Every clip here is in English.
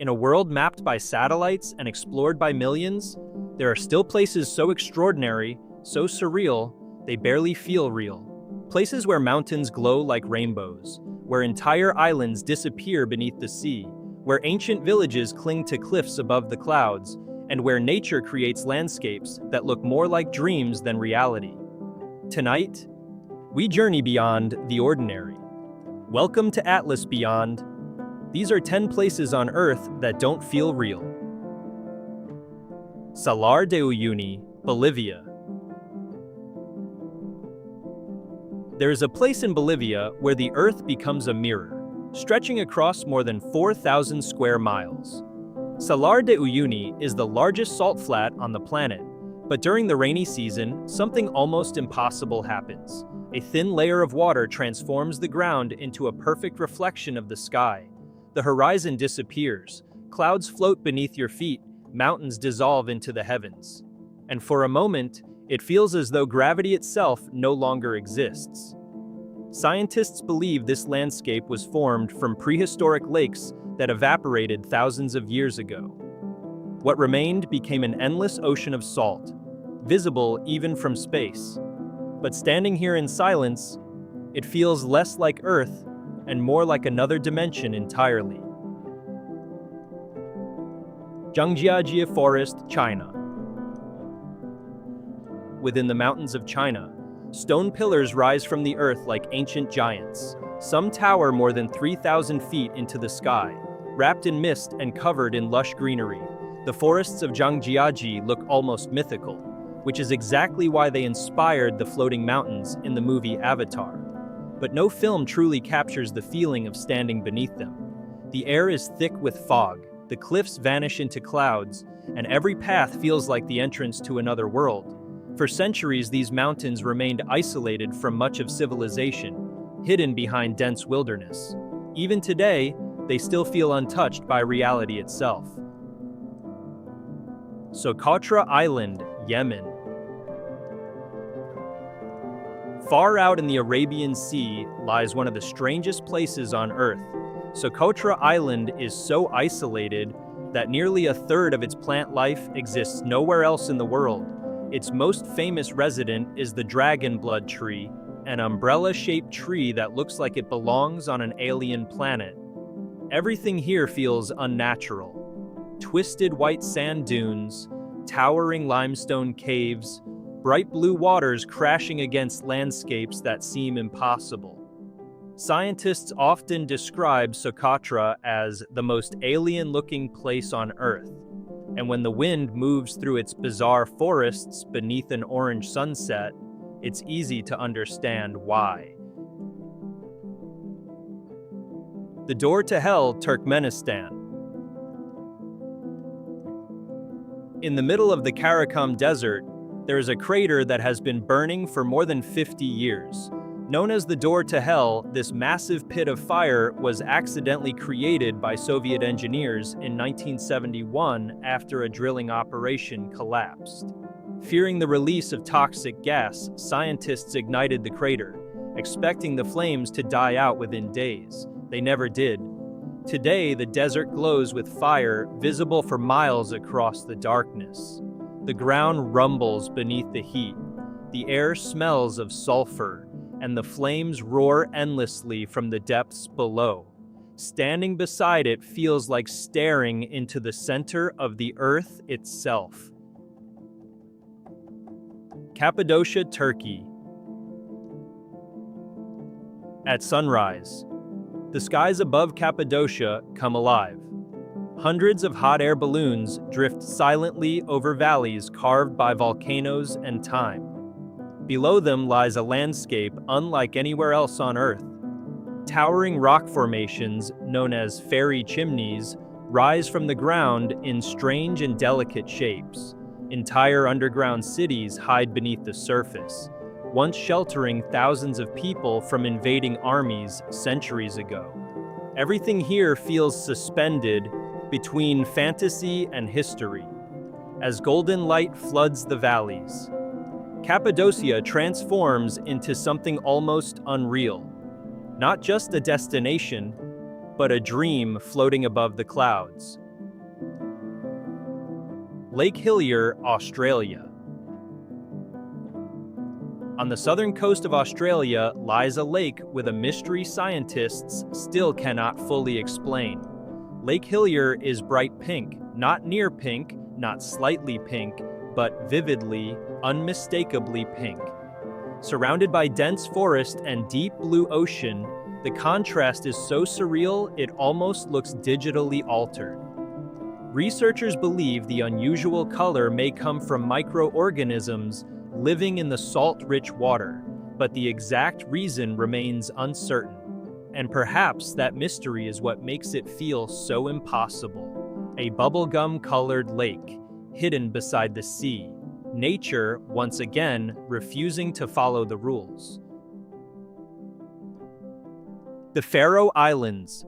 In a world mapped by satellites and explored by millions, there are still places so extraordinary, so surreal, they barely feel real. Places where mountains glow like rainbows, where entire islands disappear beneath the sea, where ancient villages cling to cliffs above the clouds, and where nature creates landscapes that look more like dreams than reality. Tonight, we journey beyond the ordinary. Welcome to Atlas Beyond. These are 10 places on Earth that don't feel real. Salar de Uyuni, Bolivia. There is a place in Bolivia where the Earth becomes a mirror, stretching across more than 4,000 square miles. Salar de Uyuni is the largest salt flat on the planet, but during the rainy season, something almost impossible happens. A thin layer of water transforms the ground into a perfect reflection of the sky. The horizon disappears, clouds float beneath your feet, mountains dissolve into the heavens. And for a moment, it feels as though gravity itself no longer exists. Scientists believe this landscape was formed from prehistoric lakes that evaporated thousands of years ago. What remained became an endless ocean of salt, visible even from space. But standing here in silence, it feels less like Earth and more like another dimension entirely. Zhangjiajie Forest, China. Within the mountains of China, stone pillars rise from the earth like ancient giants. Some tower more than 3,000 feet into the sky, wrapped in mist and covered in lush greenery. The forests of Zhangjiajie look almost mythical, which is exactly why they inspired the floating mountains in the movie Avatar. But no film truly captures the feeling of standing beneath them. The air is thick with fog, the cliffs vanish into clouds, and every path feels like the entrance to another world. For centuries, these mountains remained isolated from much of civilization, hidden behind dense wilderness. Even today, they still feel untouched by reality itself. Socotra Island, Yemen. Far out in the Arabian Sea lies one of the strangest places on Earth. Socotra Island is so isolated that nearly a third of its plant life exists nowhere else in the world. Its most famous resident is the dragon blood tree, an umbrella-shaped tree that looks like it belongs on an alien planet. Everything here feels unnatural. Twisted white sand dunes, towering limestone caves, bright blue waters crashing against landscapes that seem impossible. Scientists often describe Socotra as the most alien-looking place on Earth, and when the wind moves through its bizarre forests beneath an orange sunset, it's easy to understand why. The Door to Hell, Turkmenistan. In the middle of the Karakum Desert, there is a crater that has been burning for more than 50 years. Known as the Door to Hell, this massive pit of fire was accidentally created by Soviet engineers in 1971 after a drilling operation collapsed. Fearing the release of toxic gas, scientists ignited the crater, expecting the flames to die out within days. They never did. Today, the desert glows with fire, visible for miles across the darkness. The ground rumbles beneath the heat. The air smells of sulfur, and the flames roar endlessly from the depths below. Standing beside it feels like staring into the center of the earth itself. Cappadocia, Turkey. At sunrise, the skies above Cappadocia come alive. Hundreds of hot air balloons drift silently over valleys carved by volcanoes and time. Below them lies a landscape unlike anywhere else on Earth. Towering rock formations, known as fairy chimneys, rise from the ground in strange and delicate shapes. Entire underground cities hide beneath the surface, once sheltering thousands of people from invading armies centuries ago. Everything here feels suspended between fantasy and history, as golden light floods the valleys. Cappadocia transforms into something almost unreal. Not just a destination, but a dream floating above the clouds. Lake Hillier, Australia. On the southern coast of Australia lies a lake with a mystery scientists still cannot fully explain. Lake Hillier is bright pink, not near pink, not slightly pink, but vividly, unmistakably pink. Surrounded by dense forest and deep blue ocean, the contrast is so surreal it almost looks digitally altered. Researchers believe the unusual color may come from microorganisms living in the salt-rich water, but the exact reason remains uncertain. And perhaps that mystery is what makes it feel so impossible. A bubblegum-colored lake, hidden beside the sea. Nature, once again, refusing to follow the rules. The Faroe Islands.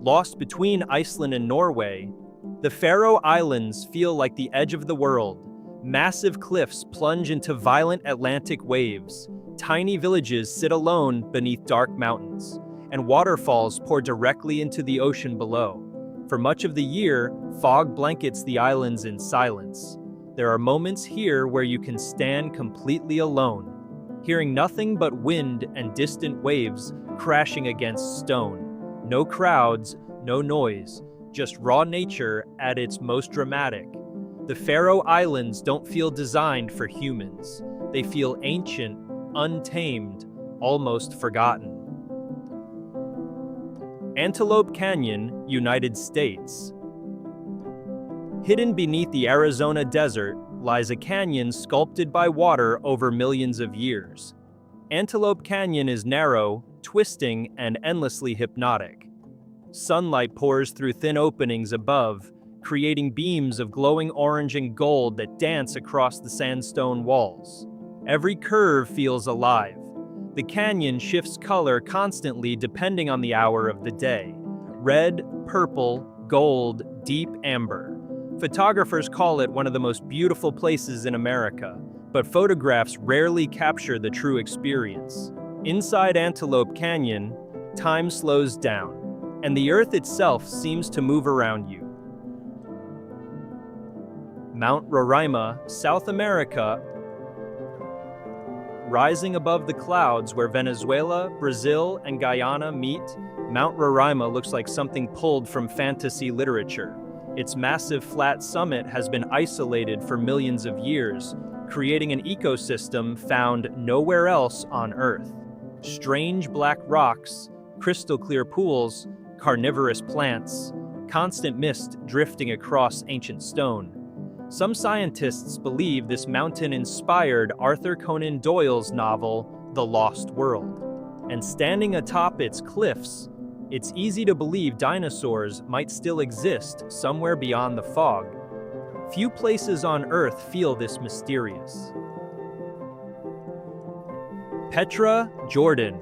Lost between Iceland and Norway, the Faroe Islands feel like the edge of the world. Massive cliffs plunge into violent Atlantic waves. Tiny villages sit alone beneath dark mountains, and waterfalls pour directly into the ocean below. For much of the year, fog blankets the islands in silence. There are moments here where you can stand completely alone, hearing nothing but wind and distant waves crashing against stone. No crowds, no noise, just raw nature at its most dramatic. The Faroe Islands don't feel designed for humans. They feel ancient, untamed, almost forgotten. Antelope Canyon, United States. Hidden beneath the Arizona desert lies a canyon sculpted by water over millions of years. Antelope Canyon is narrow, twisting, and endlessly hypnotic. Sunlight pours through thin openings above, creating beams of glowing orange and gold that dance across the sandstone walls. Every curve feels alive. The canyon shifts color constantly depending on the hour of the day. Red, purple, gold, deep amber. Photographers call it one of the most beautiful places in America, but photographs rarely capture the true experience. Inside Antelope Canyon, time slows down, and the earth itself seems to move around you. Mount Roraima, South America. Rising above the clouds where Venezuela, Brazil, and Guyana meet, Mount Roraima looks like something pulled from fantasy literature. Its massive flat summit has been isolated for millions of years, creating an ecosystem found nowhere else on Earth. Strange black rocks, crystal clear pools, carnivorous plants, constant mist drifting across ancient stone. Some scientists believe this mountain inspired Arthur Conan Doyle's novel, The Lost World. And standing atop its cliffs, it's easy to believe dinosaurs might still exist somewhere beyond the fog. Few places on Earth feel this mysterious. Petra, Jordan.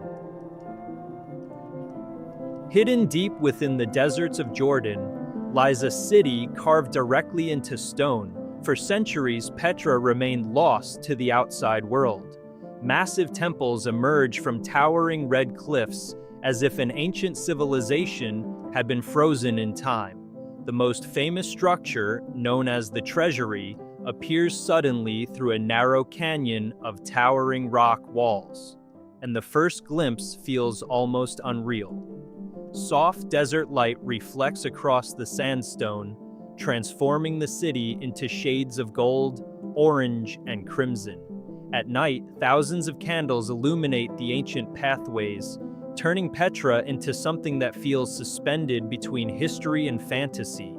Hidden deep within the deserts of Jordan lies a city carved directly into stone. For centuries, Petra remained lost to the outside world. Massive temples emerge from towering red cliffs as if an ancient civilization had been frozen in time. The most famous structure, known as the Treasury, appears suddenly through a narrow canyon of towering rock walls, and the first glimpse feels almost unreal. Soft desert light reflects across the sandstone, transforming the city into shades of gold, orange, and crimson. At night, thousands of candles illuminate the ancient pathways, turning Petra into something that feels suspended between history and fantasy.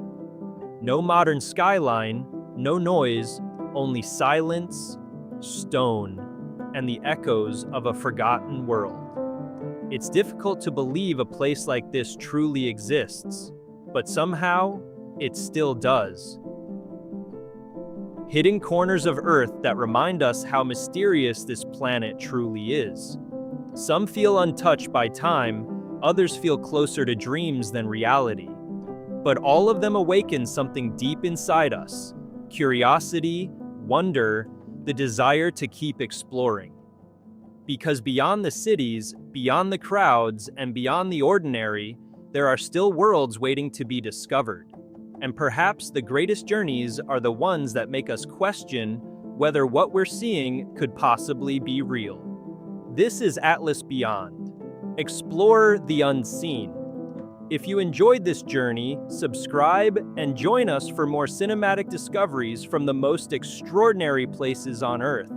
No modern skyline, no noise, only silence, stone, and the echoes of a forgotten world. It's difficult to believe a place like this truly exists, but somehow, it still does. Hidden corners of Earth that remind us how mysterious this planet truly is. Some feel untouched by time, others feel closer to dreams than reality. But all of them awaken something deep inside us: curiosity, wonder, the desire to keep exploring. Because beyond the cities, beyond the crowds, and beyond the ordinary, there are still worlds waiting to be discovered. And perhaps the greatest journeys are the ones that make us question whether what we're seeing could possibly be real. This is Atlas Beyond. Explore the unseen. If you enjoyed this journey, subscribe and join us for more cinematic discoveries from the most extraordinary places on Earth.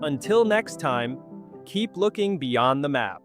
Until next time, keep looking beyond the map.